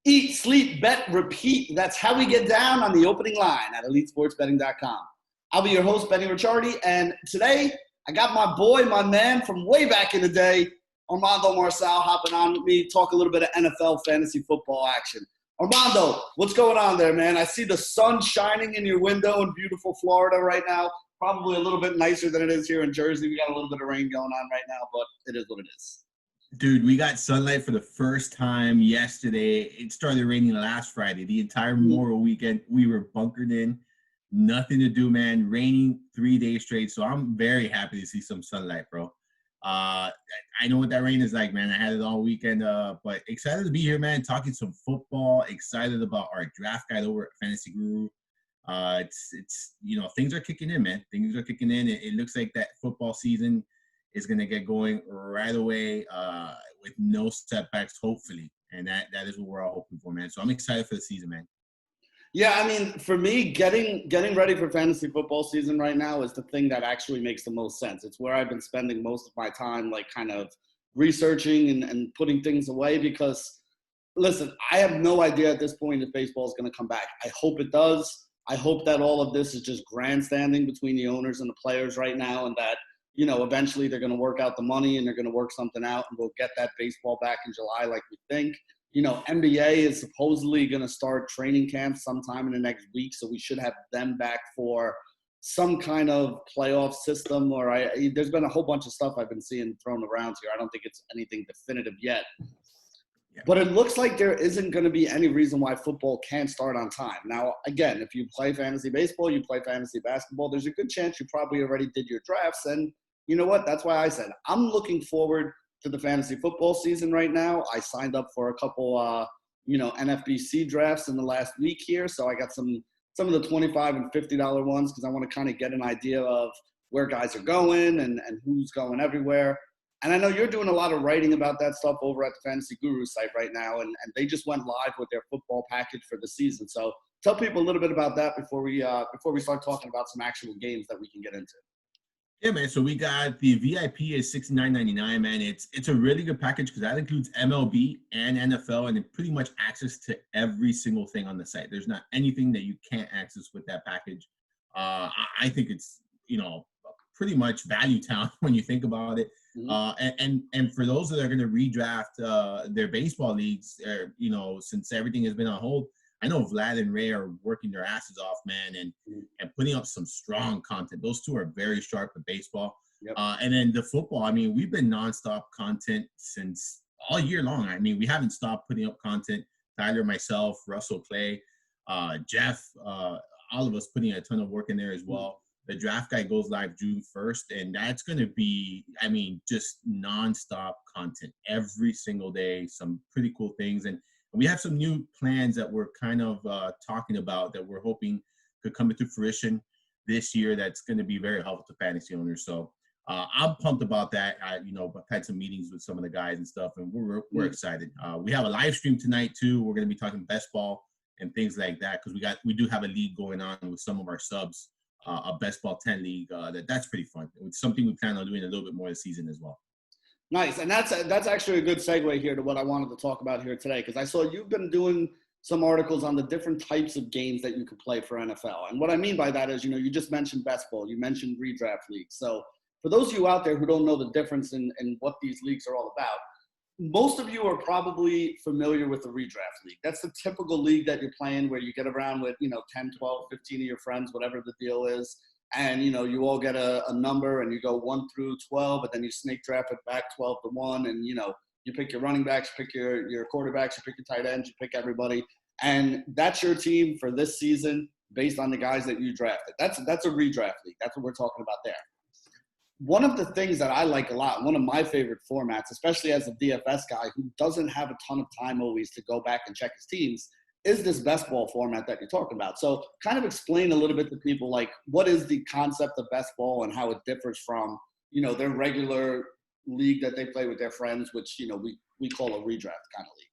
Eat, sleep, bet, repeat. That's how we get down on the opening line at EliteSportsBetting.com. I'll be your host, Benny Ricciardi, and today I got my boy, my man from way back in the day, Armando Marçal, hopping on with me, talk a little bit of NFL fantasy football action. Armando, what's going on there, man? I see the sun shining in your window in beautiful Florida right now. Probably a little bit nicer than it is here in Jersey. We got a little bit of rain going on right now, but it is what it is. Dude, we got sunlight for the first time yesterday. It started raining last Friday. The entire Memorial weekend, we were bunkered in. Nothing to do, man. Raining 3 days straight. So I'm very happy to see some sunlight, bro. I know what that rain is like, man. I had it all weekend. But excited to be here, man. Talking some football. Excited about our draft guide over at Fantasy Guru. It's things are kicking in, man. Things are kicking in. It looks like that football season is going to get going right away with no setbacks, hopefully. And that is what we're all hoping for, man. So I'm excited for the season, man. Yeah, I mean, for me, getting ready for fantasy football season right now is the thing that actually makes the most sense. It's where I've been spending most of my time, like kind of researching and putting things away because, listen, I have no idea at this point if baseball is going to come back. I hope it does. I hope that all of this is just grandstanding between the owners and the players right now and that, eventually they're going to work out the money and they're going to work something out and we'll get that baseball back in July like we think. NBA is supposedly going to start training camps sometime in the next week, so we should have them back for some kind of playoff system. There's been a whole bunch of stuff I've been seeing thrown around here. I don't think it's anything definitive yet. Yeah. But it looks like there isn't going to be any reason why football can't start on time. Now, again, if you play fantasy baseball, you play fantasy basketball, there's a good chance you probably already did your drafts. And you know what? That's why I said I'm looking forward to the fantasy football season right now. I signed up for a couple, NFBC drafts in the last week here. So I got some of the $25 and $50 ones because I want to kind of get an idea of where guys are going and who's going everywhere. And I know you're doing a lot of writing about that stuff over at the Fantasy Guru site right now. And they just went live with their football package for the season. So tell people a little bit about that before we start talking about some actual games that we can get into. Yeah, man. So we got the VIP is $69.99, man. It's a really good package because that includes MLB and NFL and pretty much access to every single thing on the site. There's not anything that you can't access with that package. I think it's, pretty much value town when you think about it. Mm-hmm. And for those that are going to redraft their baseball leagues, since everything has been on hold, I know Vlad and Ray are working their asses off, man, and putting up some strong content. Those two are very sharp at baseball. Yep. And then the football, I mean, we've been nonstop content since all year long. I mean, we haven't stopped putting up content. Tyler, myself, Russell, Clay, Jeff, all of us putting a ton of work in there as well. The draft guide goes live June 1st, and that's going to be, just nonstop content every single day, some pretty cool things. And we have some new plans that we're kind of talking about that we're hoping could come into fruition this year that's going to be very helpful to fantasy owners. So I'm pumped about that. I've had some meetings with some of the guys and stuff, and we're excited. We have a live stream tonight, too. We're going to be talking best ball and things like that because we do have a league going on with some of our subs, a best ball 10 league. That's pretty fun. It's something we plan on doing a little bit more this season as well. Nice. And that's actually a good segue here to what I wanted to talk about here today, because I saw you've been doing some articles on the different types of games that you could play for NFL. And what I mean by that is, you just mentioned best ball, you mentioned redraft leagues. So for those of you out there who don't know the difference in what these leagues are all about, most of you are probably familiar with the redraft league. That's the typical league that you're playing where you get around with, 10, 12, 15 of your friends, whatever the deal is. And, you all get a number and you go 1 through 12, but then you snake draft it back 12 to 1. And, you pick your running backs, you pick your quarterbacks, you pick your tight ends, you pick everybody. And that's your team for this season based on the guys that you drafted. That's a redraft league. That's what we're talking about there. One of the things that I like a lot, one of my favorite formats, especially as a DFS guy who doesn't have a ton of time always to go back and check his teams, is this best ball format that you're talking about. So kind of explain a little bit to people, like, what is the concept of best ball and how it differs from, their regular league that they play with their friends, which, we call a redraft kind of league.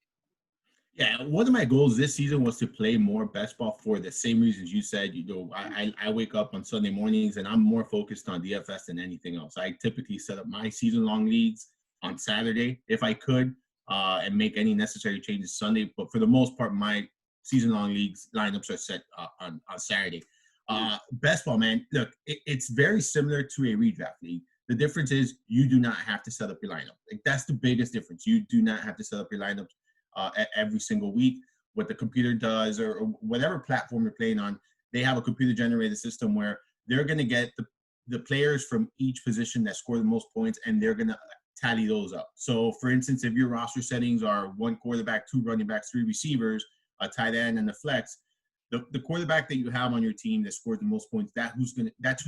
Yeah, one of my goals this season was to play more best ball for the same reasons you said. I wake up on Sunday mornings and I'm more focused on DFS than anything else. I typically set up my season-long leagues on Saturday if I could. and make any necessary changes Sunday. But for the most part, my season-long leagues lineups are set on Saturday. Best ball, man. Look, it's very similar to a redraft league. The difference is you do not have to set up your lineup. Like, that's the biggest difference. You do not have to set up your lineups every single week. What the computer does, or whatever platform you're playing on, they have a computer-generated system where they're going to get the players from each position that score the most points, and they're going to tally those up. So, for instance, if your roster settings are 1 quarterback, 2 running backs, 3 receivers, a tight end, and a flex, the quarterback that you have on your team that scores the most points, that's who's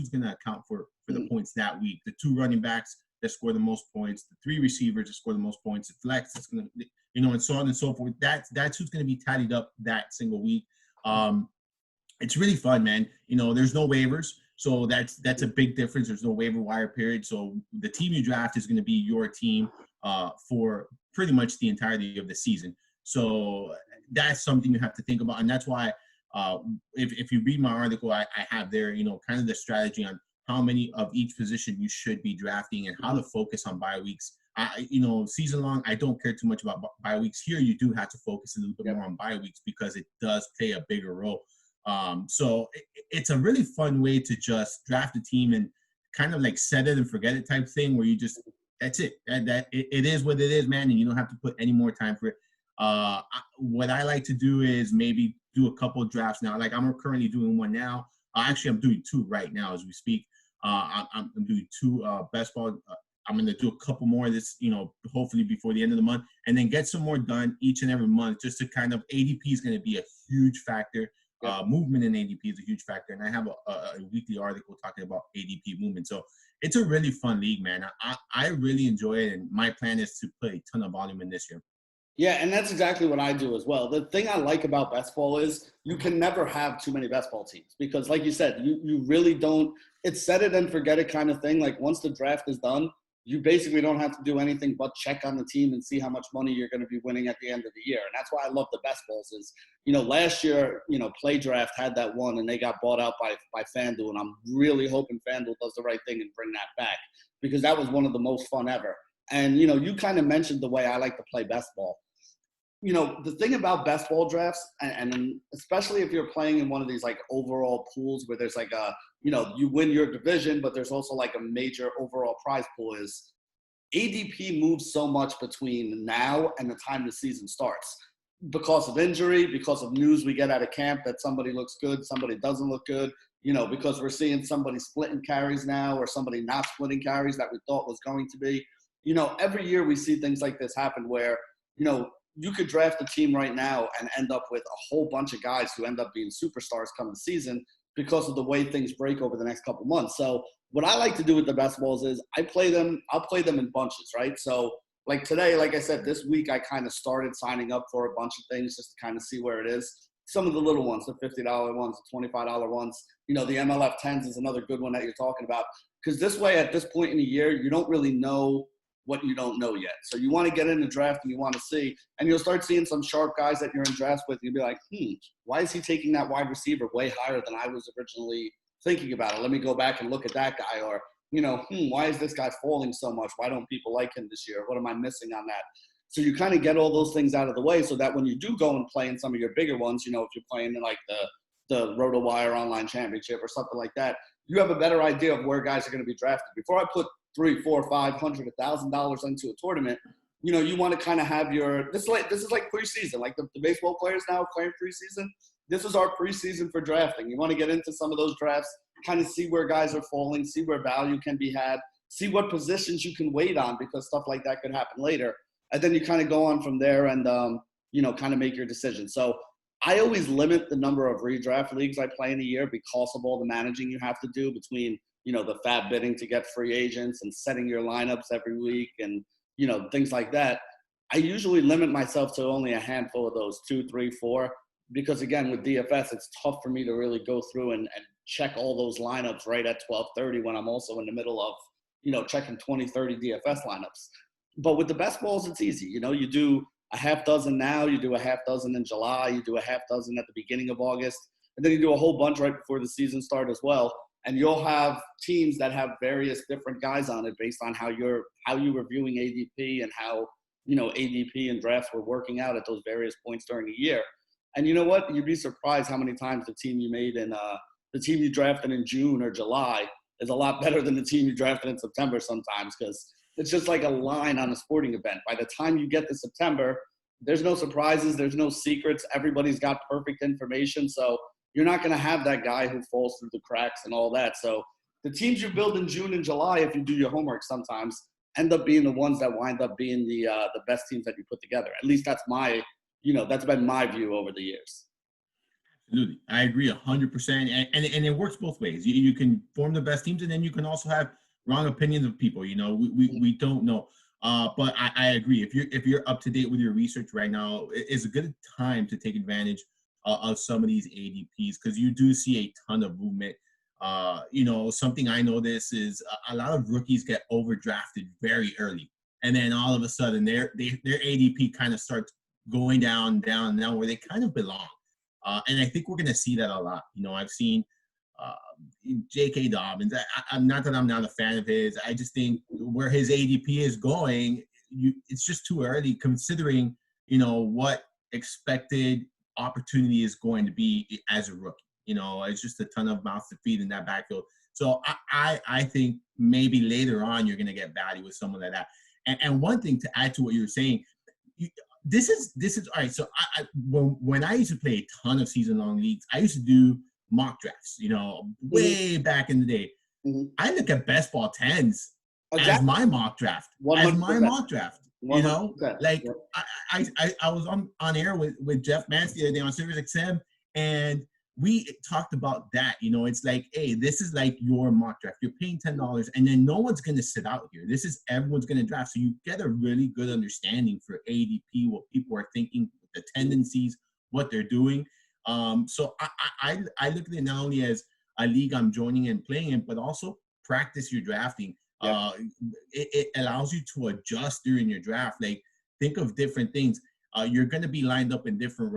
gonna account for the points that week. The 2 running backs that score the most points, the 3 receivers that score the most points, the flex that's gonna, and so on and so forth. That's who's gonna be tallied up that single week. It's really fun, man. There's no waivers, so that's a big difference. There's no waiver wire period. So the team you draft is gonna be your team for pretty much the entirety of the season. So that's something you have to think about, and that's why. If you read my article, I have there, kind of the strategy on how many of each position you should be drafting and how to focus on bye weeks. Season long, I don't care too much about bye weeks. Here, you do have to focus a little bit more on bye weeks because it does play a bigger role. So it's a really fun way to just draft a team and kind of like set it and forget it type thing where you just, that's it. It is what it is, man, and you don't have to put any more time for it. What I like to do is maybe do a couple of drafts now. Like, I'm currently doing one now. Actually, I'm doing 2 right now as we speak. I'm doing 2 best ball. I'm going to do a couple more of this, hopefully before the end of the month, and then get some more done each and every month just to kind of, ADP is going to be a huge factor. Movement in ADP is a huge factor. And I have a weekly article talking about ADP movement. So it's a really fun league, man. I really enjoy it. And my plan is to put a ton of volume in this year. Yeah, and that's exactly what I do as well. The thing I like about best ball is you can never have too many best ball teams because, like you said, you really don't – it's set it and forget it kind of thing. Like, once the draft is done, you basically don't have to do anything but check on the team and see how much money you're going to be winning at the end of the year. And that's why I love the best balls is, last year, Play Draft had that one and they got bought out by FanDuel. And I'm really hoping FanDuel does the right thing and bring that back because that was one of the most fun ever. And, you kind of mentioned the way I like to play best ball. The thing about best ball drafts, and especially if you're playing in one of these like overall pools where there's like you win your division, but there's also like a major overall prize pool, is ADP moves so much between now and the time the season starts because of injury, because of news we get out of camp that somebody looks good, somebody doesn't look good, because we're seeing somebody splitting carries now or somebody not splitting carries that we thought was going to be. Every year we see things like this happen where, you could draft a team right now and end up with a whole bunch of guys who end up being superstars come the season because of the way things break over the next couple months. So what I like to do with the best balls is I'll play them in bunches, right? So like today, like I said, this week I kind of started signing up for a bunch of things just to kind of see where it is. Some of the little ones, the $50 ones, the $25 ones, the MLF 10s is another good one that you're talking about. Because this way, at this point in the year, you don't really know what you don't know yet. So you want to get in the draft and you want to see, and you'll start seeing some sharp guys that you're in drafts with. And you'll be like, why is he taking that wide receiver way higher than I was originally thinking about it? Let me go back and look at that guy. Or, why is this guy falling so much? Why don't people like him this year? What am I missing on that? So you kind of get all those things out of the way so that when you do go and play in some of your bigger ones, if you're playing in like the RotoWire Online Championship or something like that, you have a better idea of where guys are going to be drafted. Before I put $300, $400, $500, $1,000 into a tournament, you want to kind of have this is like preseason. Like the baseball players now playing preseason. This is our preseason for drafting. You want to get into some of those drafts, kind of see where guys are falling, see where value can be had, see what positions you can wait on because stuff like that could happen later. And then you kind of go on from there and, kind of make your decision. So I always limit the number of redraft leagues I play in a year because of all the managing you have to do between, the fab bidding to get free agents and setting your lineups every week and, things like that. I usually limit myself to only a handful of those, 2, 3, 4, because again, with DFS, it's tough for me to really go through and check all those lineups right at 12:30 when I'm also in the middle of, checking 20, 30 DFS lineups. But with the best balls, it's easy. You do a half dozen now, you do a half dozen in July, you do a half dozen at the beginning of August, and then you do a whole bunch right before the season starts as well. And you'll have teams that have various different guys on it based on how you're viewing ADP and how ADP and drafts were working out at those various points during the year. And you know what? You'd be surprised how many times the team you made in the team you drafted in June or July is a lot better than the team you drafted in September sometimes, because it's just like a line on a sporting event. By the time you get to September, there's no surprises, there's no secrets. Everybody's got perfect information. So you're not going to have that guy who falls through the cracks and all that. So the teams you build in June and July, if you do your homework sometimes, end up being the ones that wind up being the best teams that you put together. At least that's that's been my view over the years. Absolutely. I agree 100%. And it works both ways. You can form the best teams, and then you can also have wrong opinions of people. We don't know. But I agree. If you're up to date with your research right now, it's a good time to take advantage of some of these ADPs, because you do see a ton of movement. Something I notice is a lot of rookies get overdrafted very early, and then all of a sudden their ADP kind of starts going down where they kind of belong. And I think we're going to see that a lot. I've seen J.K. Dobbins. I'm not that I'm not a fan of his. I just think where his ADP is going, it's just too early considering, what expected opportunity is going to be as a rookie. It's just a ton of mouths to feed in that backfield. So I think maybe later on you're going to get value with someone like that. And one thing to add to what you were saying, this is all right. So when I used to play a ton of season-long leagues, I used to do mock drafts, way back in the day. Mm-hmm. I look at best ball 10s as my mock draft. 100%. As my mock draft. 100%. Like I was on air with Jeff Mance the other day on Sirius XM, and we talked about that. It's like, hey, this is like your mock draft. You're paying $10, and then no one's going to sit out here. This is everyone's going to draft. So you get a really good understanding for ADP, what people are thinking, the tendencies, what they're doing. So I look at it not only as a league I'm joining and playing in, but also practice your drafting. Yep. It allows you to adjust during your draft. Like, think of different things. You're going to be lined up in different,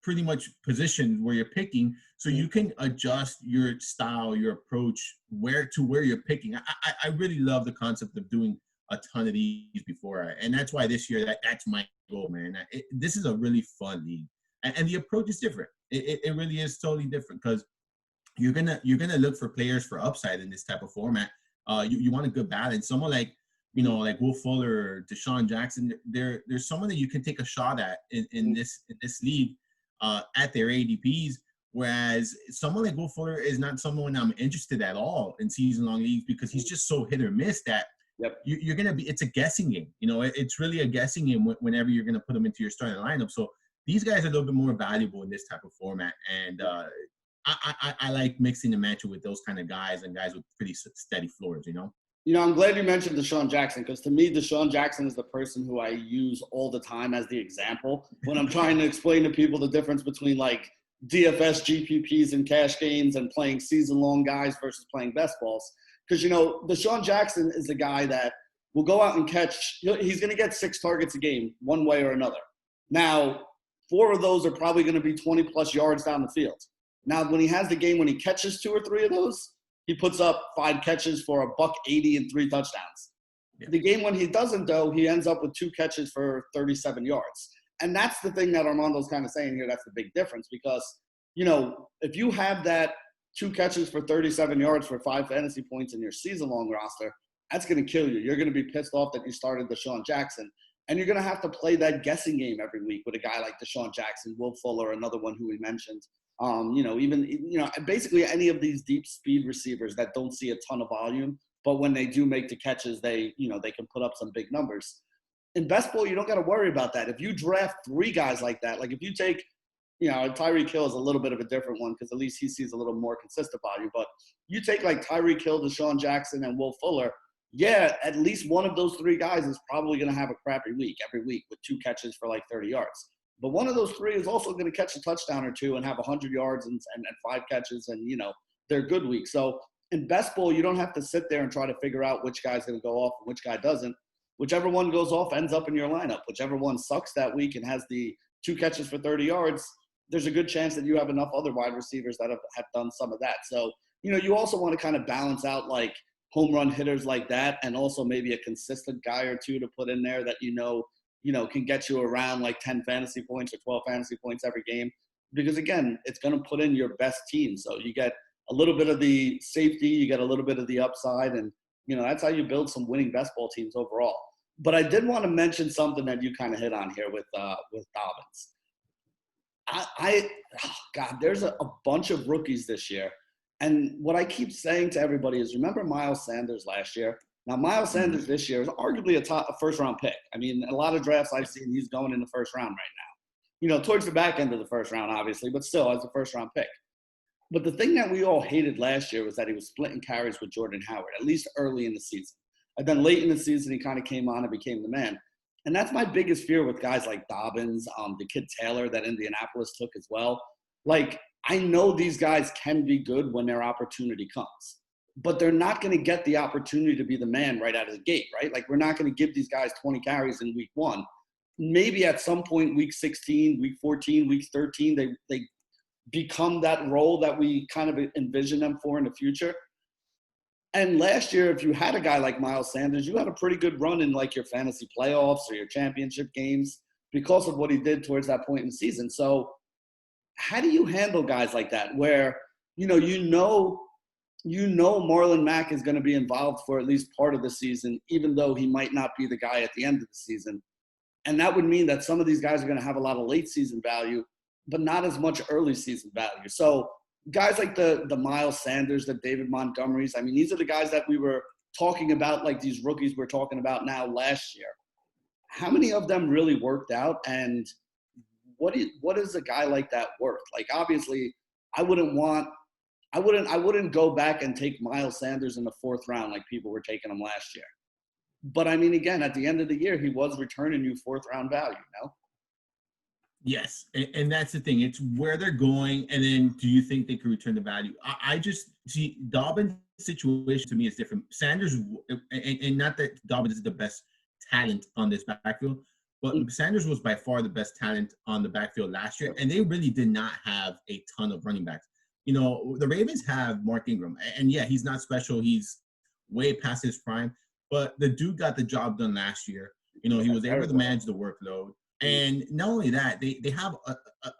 pretty much positions where you're picking, so you can adjust your style, your approach, where you're picking. I really love the concept of doing a ton of these before, and that's why this year that's my goal, man. This is a really fun league, and the approach is different. It really is totally different, because you're gonna look for players for upside in this type of format. You want a good balance. Someone like like Will Fuller or Deshaun Jackson. There's someone that you can take a shot at in this league. At their ADPs, whereas someone like Will Fuller is not someone I'm interested at all in season-long leagues, because he's just so hit or miss that you're going to be – it's a guessing game. It's really a guessing game whenever you're going to put them into your starting lineup. So these guys are a little bit more valuable in this type of format, and I like mixing and matching with those kind of guys and guys with pretty steady floors, I'm glad you mentioned Deshaun Jackson, because to me, Deshaun Jackson is the person who I use all the time as the example when I'm trying to explain to people the difference between like DFS, GPPs, and cash games and playing season-long guys versus playing best balls. Because, Deshaun Jackson is the guy that will go out and catch – he's going to get 6 targets a game one way or another. Now, 4 of those are probably going to be 20-plus yards down the field. Now, when he has the game when he catches 2 or 3 of those, he puts up 5 catches for $180 and 3 touchdowns. Yeah. The game when he doesn't, though, he ends up with 2 catches for 37 yards. And that's the thing that Armando's kind of saying here. That's the big difference, because, if you have that 2 catches for 37 yards for 5 fantasy points in your season-long roster, that's going to kill you. You're going to be pissed off that you started Deshaun Jackson. And you're going to have to play that guessing game every week with a guy like Deshaun Jackson, Will Fuller, another one who we mentioned. Basically any of these deep speed receivers that don't see a ton of volume, but when they do make the catches, they can put up some big numbers. In best ball, you don't got to worry about that. If you draft 3 guys like that, like if you take, Tyreek Hill is a little bit of a different one, because at least he sees a little more consistent volume. But you take like Tyreek Hill, Deshaun Jackson, and Will Fuller, at least one of those 3 guys is probably going to have a crappy week every week with 2 catches for like 30 yards. But one of those 3 is also going to catch a touchdown or 2 and have 100 yards and 5 catches, and, they're good weeks. So in best ball, you don't have to sit there and try to figure out which guy's going to go off and which guy doesn't. Whichever one goes off ends up in your lineup. Whichever one sucks that week and has the 2 catches for 30 yards, there's a good chance that you have enough other wide receivers that have done some of that. So, you also want to kind of balance out, like, home run hitters like that, and also maybe a consistent guy or two to put in there that can get you around like 10 fantasy points or 12 fantasy points every game. Because again, it's going to put in your best team. So you get a little bit of the safety, you get a little bit of the upside, and that's how you build some winning best ball teams overall. But I did want to mention something that you kind of hit on here with Dobbins. God, there's a bunch of rookies this year. And what I keep saying to everybody is, remember Miles Sanders last year? Now, Miles Sanders this year is arguably a first-round pick. I mean, a lot of drafts I've seen, he's going in the first round right now. Towards the back end of the first round, obviously, but still as a first-round pick. But the thing that we all hated last year was that he was splitting carries with Jordan Howard, at least early in the season. And then late in the season, he kind of came on and became the man. And that's my biggest fear with guys like Dobbins, the kid Taylor that Indianapolis took as well. Like, I know these guys can be good when their opportunity comes, but they're not going to get the opportunity to be the man right out of the gate, right? Like, we're not going to give these guys 20 carries in week 1. Maybe at some point, week 16, week 14, week 13, they become that role that we kind of envision them for in the future. And last year, if you had a guy like Miles Sanders, you had a pretty good run in like your fantasy playoffs or your championship games because of what he did towards that point in the season. So how do you handle guys like that where, Marlon Mack is going to be involved for at least part of the season, even though he might not be the guy at the end of the season. And that would mean that some of these guys are going to have a lot of late season value, but not as much early season value. So guys like the Miles Sanders, the David Montgomerys, I mean, these are the guys that we were talking about, like these rookies we're talking about now last year. How many of them really worked out? And what is a guy like that worth? Like, obviously, I wouldn't go back and take Miles Sanders in the 4th round like people were taking him last year. But I mean, again, at the end of the year, he was returning you 4th round value, no? Yes, and that's the thing. It's where they're going, and then do you think they can return the value? I just see Dobbins' situation to me is different. Sanders, and not that Dobbins is the best talent on this backfield, but Sanders was by far the best talent on the backfield last year, and they really did not have a ton of running backs. The Ravens have Mark Ingram, and yeah, he's not special. He's way past his prime, but the dude got the job done last year. He was able to manage the workload. And not only that, they have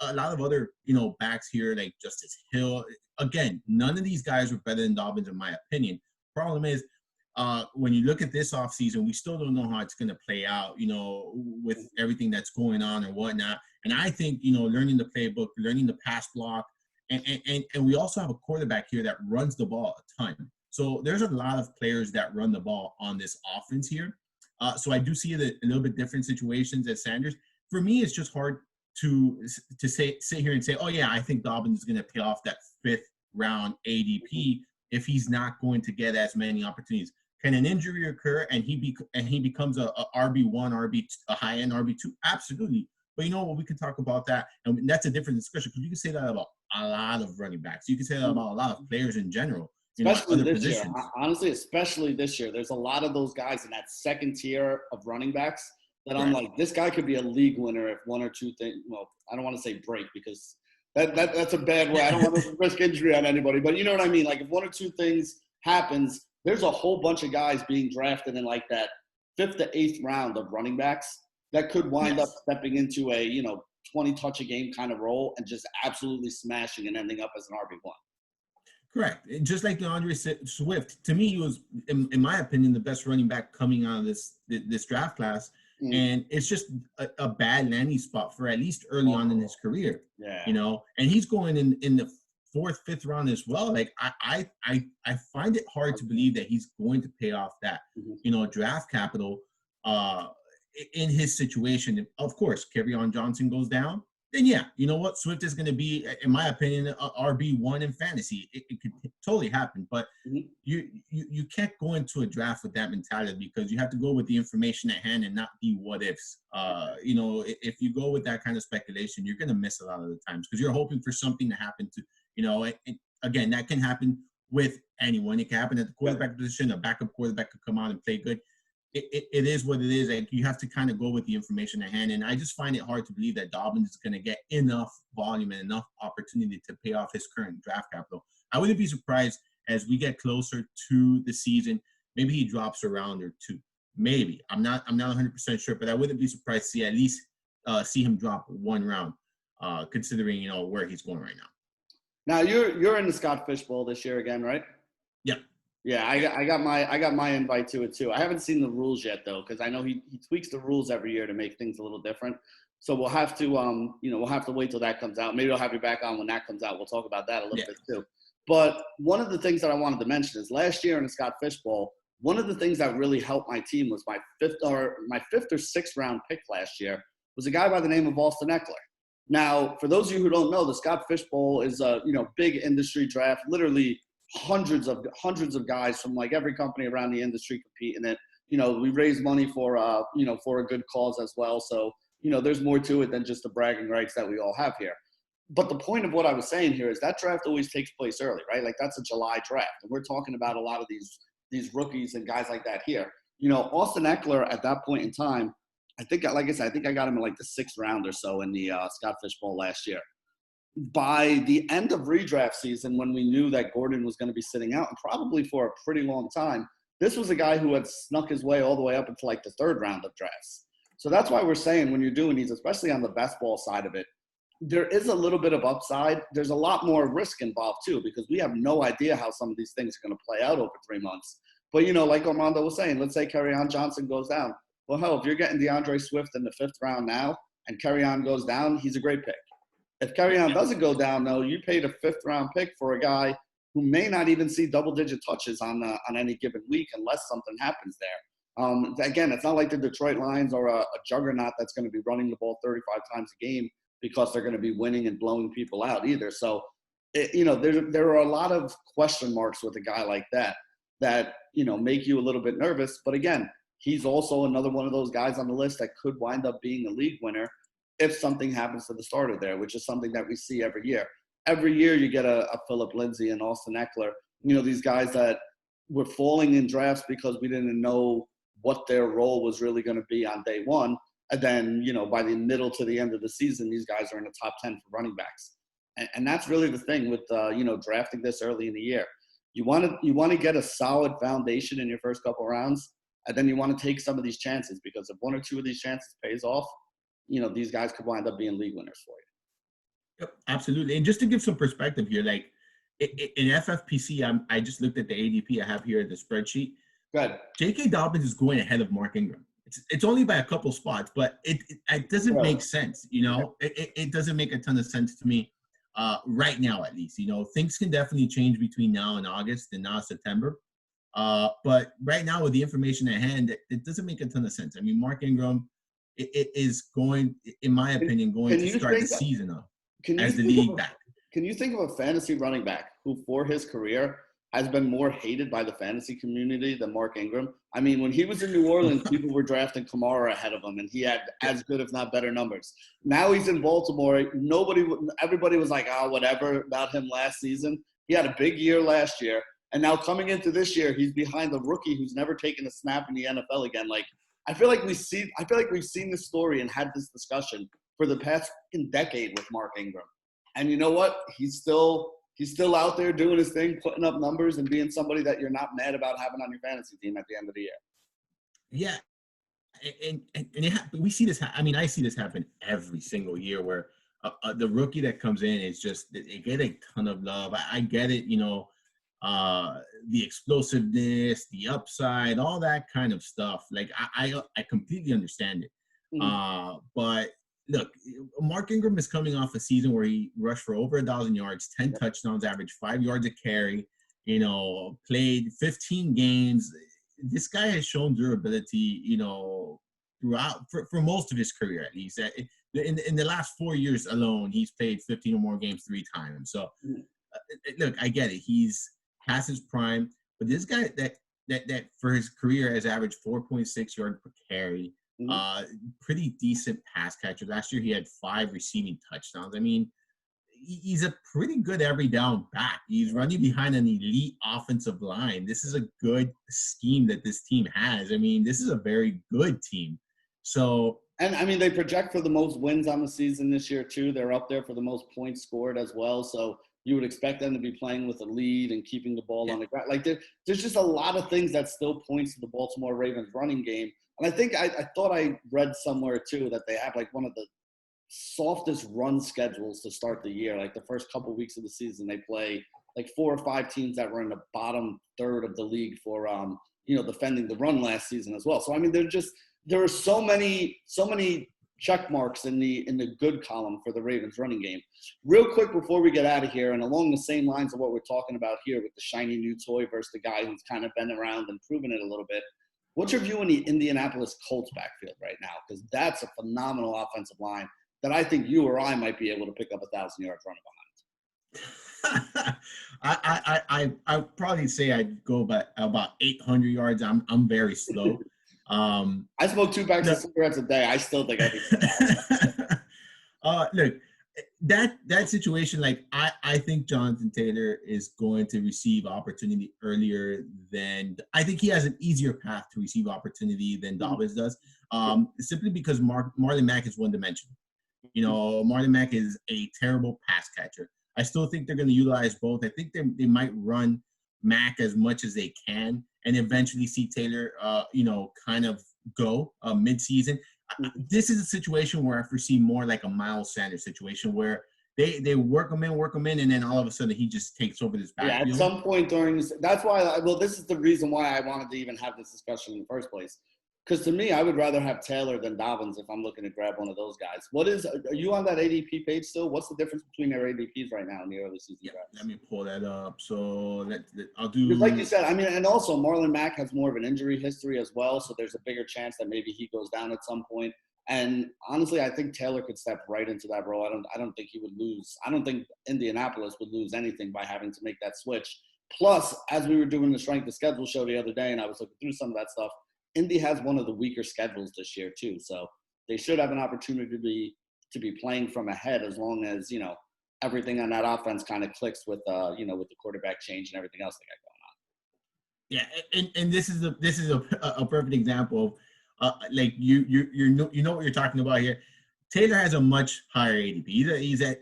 a lot of other, backs here, like Justice Hill. Again, none of these guys were better than Dobbins, in my opinion. Problem is, when you look at this offseason, we still don't know how it's going to play out, with everything that's going on and whatnot. And I think, learning the playbook, learning the pass block, and we also have a quarterback here that runs the ball a ton. So there's a lot of players that run the ball on this offense here. So I do see a little bit different situations as Sanders. For me, it's just hard to sit here and say, oh yeah, I think Dobbins is going to pay off that 5th round ADP if he's not going to get as many opportunities. Can an injury occur and he becomes a RB1, a high end RB2? Absolutely. But you know what? We can talk about that, and that's a different discussion because you can say that about a lot of running backs. You can say that about a lot of players in general. Especially this year. Honestly, especially this year. There's a lot of those guys in that second tier of running backs that I'm like, this guy could be a league winner if one or two things. Well, I don't want to say break because that's a bad way. I don't want to risk injury on anybody, but you know what I mean? Like, if one or two things happens, there's a whole bunch of guys being drafted in like that 5th to 8th round of running backs that could wind up stepping into a 20 touch a game kind of role and just absolutely smashing and ending up as an RB1. Correct. Just like DeAndre Swift, to me, he was, in my opinion, the best running back coming out of this draft class. And it's just a bad landing spot for at least early on in his career. Yeah. And he's going in the 4th, 5th round as well. Like I find it hard to believe that he's going to pay off that, draft capital in his situation. Of course, Kerryon Johnson goes down. Then yeah, you know what? Swift is going to be, in my opinion, a RB1 in fantasy. It could totally happen, but you can't go into a draft with that mentality because you have to go with the information at hand and not the what ifs. If you go with that kind of speculation, you're going to miss a lot of the times because you're hoping for something to happen to, and again, that can happen with anyone. It can happen at the quarterback position. A backup quarterback could come on and play good. It is what it is. Like, you have to kind of go with the information at hand. And I just find it hard to believe that Dobbins is going to get enough volume and enough opportunity to pay off his current draft capital. I wouldn't be surprised as we get closer to the season, maybe he drops a round or two. Maybe. I'm not 100% sure, but I wouldn't be surprised to see at least see him drop one round, considering where he's going right now. Now you're in the Scott Fish Bowl this year again, right? Yeah. Yeah, I got my invite to it too. I haven't seen the rules yet though, because I know he tweaks the rules every year to make things a little different. So we'll have to we'll have to wait till that comes out. Maybe I'll have you back on when that comes out. We'll talk about that a little bit too. But one of the things that I wanted to mention is last year in the Scott Fish Bowl, one of the things that really helped my team was my fifth or sixth round pick last year was a guy by the name of Austin Ekeler. Now, for those of you who don't know, the Scott Fish Bowl is a big industry draft. Literally hundreds of guys from like every company around the industry compete in it. We raise money for for a good cause as well. So there's more to it than just the bragging rights that we all have here. But the point of what I was saying here is that draft always takes place early, right? Like that's a July draft, and we're talking about a lot of these rookies and guys like that here. Austin Ekeler at that point in time, I think, like I said, I think I got him in like the sixth round or so in the Scott Fish Bowl last year. By the end of redraft season, when we knew that Gordon was going to be sitting out, and probably for a pretty long time, this was a guy who had snuck his way all the way up into like the third round of drafts. So that's why we're saying when you're doing these, especially on the best ball side of it, there is a little bit of upside. There's a lot more risk involved too, because we have no idea how some of these things are going to play out over 3 months. But, like Armando was saying, let's say Kerryon Johnson goes down. Well, hell, if you're getting DeAndre Swift in the fifth round now and Kerryon goes down, he's a great pick. If Kerryon doesn't go down, though, you paid a fifth-round pick for a guy who may not even see double-digit touches on any given week unless something happens there. Again, it's not like the Detroit Lions are a juggernaut that's going to be running the ball 35 times a game because they're going to be winning and blowing people out either. So, there are a lot of question marks with a guy like that make you a little bit nervous. But again, he's also another one of those guys on the list that could wind up being a league winner if something happens to the starter there, which is something that we see every year. Every year you get a Phillip Lindsay and Austin Ekeler, these guys that were falling in drafts because we didn't know what their role was really going to be on day one. And then, by the middle to the end of the season, these guys are in the top 10 for running backs. And that's really the thing with, drafting this early in the year. You want to get a solid foundation in your first couple rounds, and then you want to take some of these chances, because if one or two of these chances pays off, these guys could wind up being league winners for you. Yep, absolutely. And just to give some perspective here, like in FFPC, I just looked at the ADP I have here in the spreadsheet. Good. J.K. Dobbins is going ahead of Mark Ingram. It's only by a couple spots, but it doesn't make sense. It doesn't make a ton of sense to me right now, at least. Things can definitely change between now and August and now September. But right now, with the information at hand, it doesn't make a ton of sense. I mean, Mark Ingram is going, in my opinion, to start the season off as the league back. Can you think of a fantasy running back who, for his career, has been more hated by the fantasy community than Mark Ingram? I mean, when he was in New Orleans, people were drafting Kamara ahead of him, and he had as good, if not better, numbers. Now he's in Baltimore. Everybody was like, whatever about him last season. He had a big year last year, and now coming into this year, he's behind the rookie who's never taken a snap in the NFL again. Like, I feel like we've seen this story and had this discussion for the past decade with Mark Ingram. And you know what? He's still out there doing his thing, putting up numbers and being somebody that you're not mad about having on your fantasy team at the end of the year. Yeah. And we see this. I mean, I see this happen every single year where the rookie that comes in is just, they get a ton of love. I get it, the explosiveness, the upside, all that kind of stuff. Like I completely understand it. Mm-hmm. But look, Mark Ingram is coming off a season where he rushed for over 1,000 yards, 10 touchdowns, averaged 5 yards a carry, played 15 games. This guy has shown durability, throughout for most of his career, at least. In the last 4 years alone, he's played 15 or more games 3 times. So look, I get it. He's past his prime, but this guy that for his career has averaged 4.6 yards per carry. Pretty decent pass catcher. Last year he had 5 receiving touchdowns. I mean, he's a pretty good every down back. He's running behind an elite offensive line. This is a good scheme that this team has. I mean, this is a very good team. So, and I mean, they project for the most wins on the season this year too. They're up there for the most points scored as well. So You would expect them to be playing with a lead and keeping the ball Yeah. on the ground. Like there's just a lot of things that still points to the Baltimore Ravens running game. And I think I thought I read somewhere too that they have like one of the softest run schedules to start the year. Like the first couple weeks of the season, they play like 4 or 5 teams that were in the bottom third of the league for defending the run last season as well. So I mean, there are so many check marks in the good column for the Ravens running game. Real quick before we get out of here, and along the same lines of what we're talking about here with the shiny new toy versus the guy who's kind of been around and proven it a little bit. What's your view on the Indianapolis Colts backfield right now? Because that's a phenomenal offensive line that I think you or I might be able to pick up 1,000 yards running behind. I probably say I'd go about 800 yards. I'm very slow. I smoke 2 packs of cigarettes a day. I still think I can. Look, that situation, like I think Jonathan Taylor is going to receive opportunity earlier than I think he has an easier path to receive opportunity than Dobbins does. Simply because Marlon Mack is one-dimensional. Marlon Mack is a terrible pass catcher. I still think they're going to utilize both. I think they might run Mack as much as they can and eventually see Taylor, kind of go mid-season. This is a situation where I foresee more like a Miles Sanders situation where they work him in, and then all of a sudden he just takes over this backfield. Yeah, at some point during this, that's why. This is the reason why I wanted to even have this discussion in the first place. Because to me, I would rather have Taylor than Dobbins if I'm looking to grab one of those guys. Are you on that ADP page still? What's the difference between their ADPs right now in the early season drafts? Let me pull that up. So I'll do. Because like you said, I mean, and also Marlon Mack has more of an injury history as well, so there's a bigger chance that maybe he goes down at some point. And honestly, I think Taylor could step right into that role. I don't think he would lose. I don't think Indianapolis would lose anything by having to make that switch. Plus, as we were doing the strength of schedule show the other day, and I was looking through some of that stuff, Indy has one of the weaker schedules this year too. So they should have an opportunity to be playing from ahead as long as, everything on that offense kind of clicks with with the quarterback change and everything else they got Yeah, going on. and this is a perfect example of like you know what you're talking about here. Taylor has a much higher ADP. He's a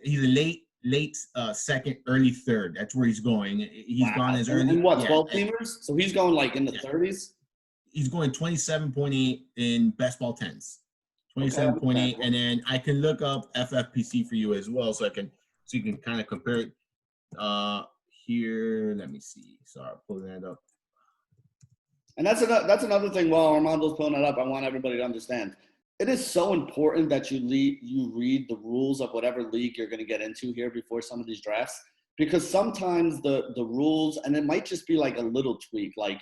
late second, early third. That's where he's going. He's gone as early. And what, 12 teamers? So he's going like in the 30s? He's going 27.8 in best ball 10s. 27.8, and then I can look up FFPC for you as well, so you can kind of compare it. Here, let me see. Sorry, pulling that up. And that's another thing. While Armando's pulling it up, I want everybody to understand. It is so important that you read the rules of whatever league you're going to get into here before some of these drafts, because sometimes the rules, and it might just be like a little tweak, like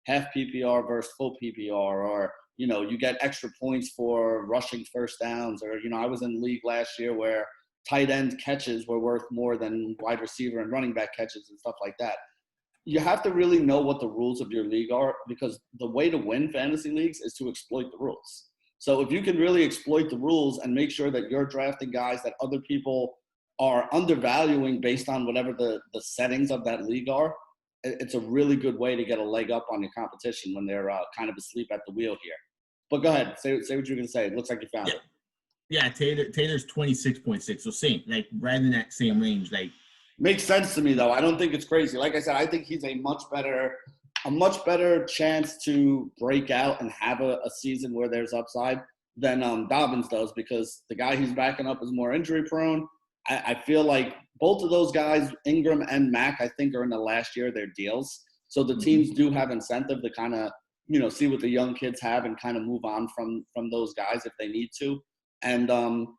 half PPR versus full PPR, or you get extra points for rushing first downs, or I was in the league last year where tight end catches were worth more than wide receiver and running back catches and stuff like that. You have to really know what the rules of your league are, because the way to win fantasy leagues is to exploit the rules. So if you can really exploit the rules and make sure that you're drafting guys that other people are undervaluing based on whatever the settings of that league are, it's a really good way to get a leg up on your competition when they're kind of asleep at the wheel here. But go ahead, say what you're going to say. It looks like you found it. Yeah, Taylor's 26.6, so same, like right in that same range. Like, makes sense to me though. I don't think it's crazy. Like I said, I think he's a much better chance to break out and have a season where there's upside than Dobbins does, because the guy he's backing up is more injury prone. I feel like both of those guys, Ingram and Mack, I think are in the last year of their deals. So the teams do have incentive to kind of, see what the young kids have and kind of move on from those guys if they need to. And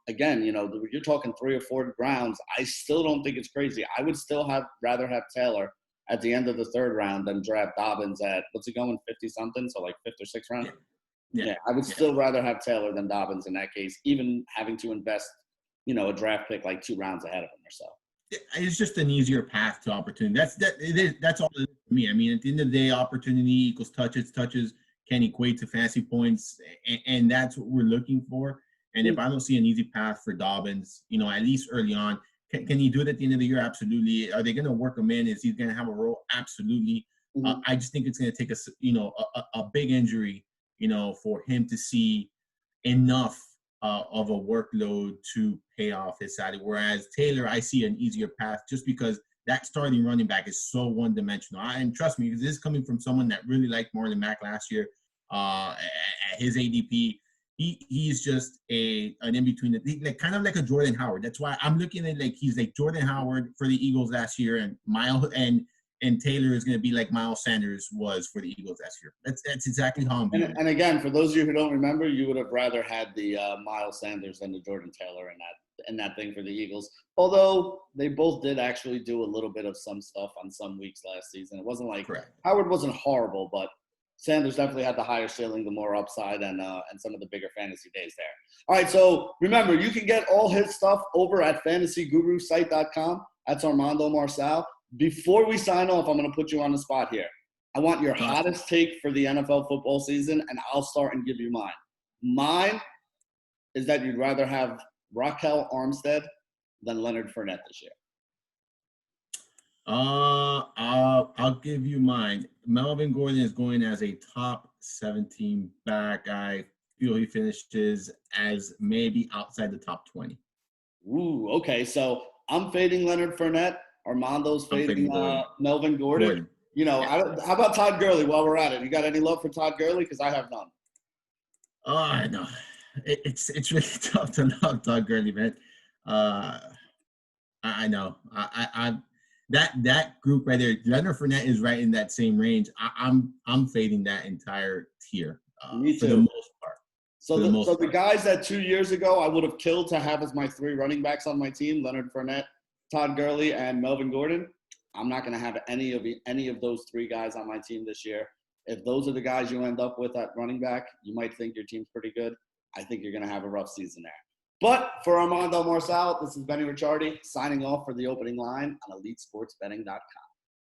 again, you're talking 3 or 4 rounds. I still don't think it's crazy. I would still rather have Taylor at the end of the 3rd round than draft Dobbins at, what's he going, 50 something? So like 5th or 6th round. Yeah. I would still rather have Taylor than Dobbins in that case, even having to invest, a draft pick like 2 rounds ahead of him or so. It's just an easier path to opportunity. That's all it is for me. I mean, at the end of the day, opportunity equals touches. Touches can equate to fantasy points, and that's what we're looking for. And if I don't see an easy path for Dobbins, at least early on, can he do it at the end of the year? Absolutely. Are they going to work him in? Is he going to have a role? Absolutely. I just think it's going to take a big injury, for him to see enough of a workload to pay off his salary. Whereas Taylor, I see an easier path just because that starting running back is so one-dimensional. And trust me, this is coming from someone that really liked Marlon Mack last year at his ADP. He's just an in-between, like kind of like a Jordan Howard. That's why I'm looking at like he's like Jordan Howard for the Eagles last year, and Taylor is going to be like Miles Sanders was for the Eagles last year. That's exactly how I'm viewing it. And again, for those of you who don't remember, you would have rather had the Miles Sanders than the Jordan Taylor in that thing for the Eagles. Although they both did actually do a little bit of some stuff on some weeks last season. It wasn't like Correct. Howard wasn't horrible, but Sanders definitely had the higher ceiling, the more upside, and some of the bigger fantasy days there. All right, so remember, you can get all his stuff over at fantasygurusite.com. That's Armando Marçal. Before we sign off, I'm going to put you on the spot here. I want your hottest take for the NFL football season, and I'll start and give you mine. Mine is that you'd rather have Raquel Armstead than Leonard Fournette this year. I'll give you mine. Melvin Gordon is going as a top 17 back. I feel he finishes as maybe outside the top 20. Ooh, okay. So I'm fading Leonard Fournette. Armando's fading Melvin Gordon. You know, how about Todd Gurley while we're at it? You got any love for Todd Gurley? Because I have none. Oh, I know. It's really tough to love Todd Gurley, man. I know. That group right there, Leonard Fournette is right in that same range. I'm fading that entire tier Me too. For the most part. So the guys that 2 years ago I would have killed to have as my three running backs on my team, Leonard Fournette, Todd Gurley, and Melvin Gordon, I'm not going to have any of those three guys on my team this year. If those are the guys you end up with at running back, you might think your team's pretty good. I think you're going to have a rough season there. But for Armando Marçal, this is Benny Ricciardi signing off for the opening line on EliteSportsBetting.com.